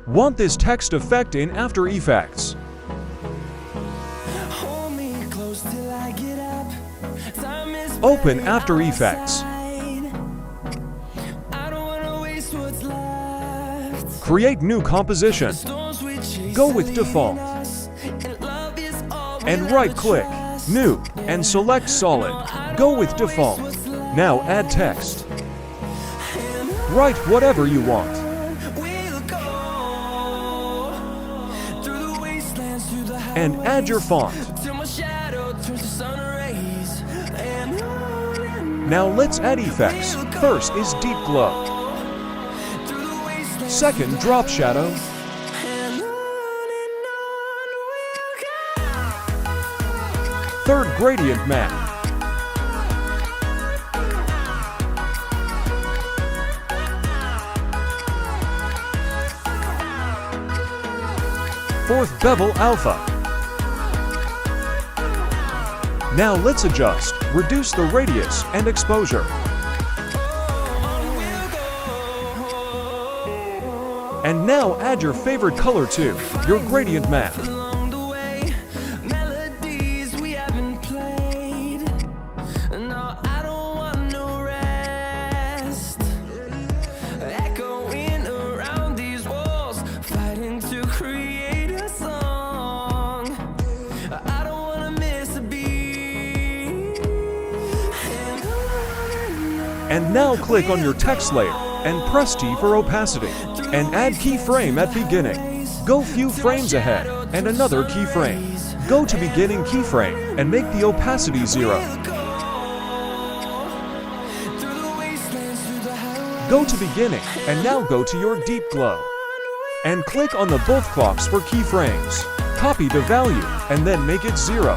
Want this text effect in After Effects? Open After Effects. Create new composition. Go with default. And right-click, New, and select Solid. Go with default. Now add text. Write whatever you want. And add your font. Now let's add effects. First is Deep Glow. Second, Drop Shadow. Third, Gradient Matte. Fourth, Bevel Alpha. Now let's adjust, reduce the radius and exposure. And now add your favorite color to your gradient matte. And now click on your text layer and press T for opacity and add keyframe at beginning. Go few frames ahead and another keyframe. Go to beginning keyframe and make the opacity 0. Go to beginning and now go to your Deep Glow. And click on the both clocks for keyframes. Copy the value and then make it 0.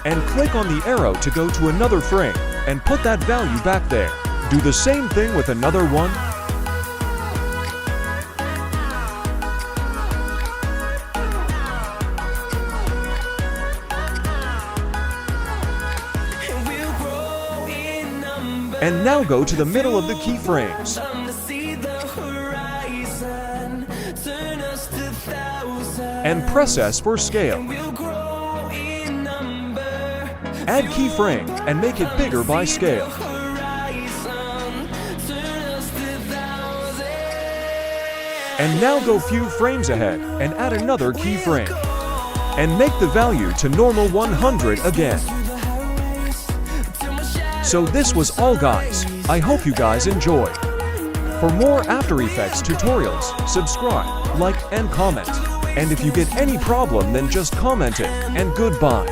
And click on the arrow to go to another frame and put that value back there. Do the same thing with another one. And now go to the middle of the keyframes. And press S for scale. Add keyframe and make it bigger by scale. And now go few frames ahead and add another keyframe. And make the value to normal 100 again. So this was all, guys. I hope you guys enjoyed. For more After Effects tutorials, subscribe, like, and comment. And if you get any problem, then just comment it, and goodbye.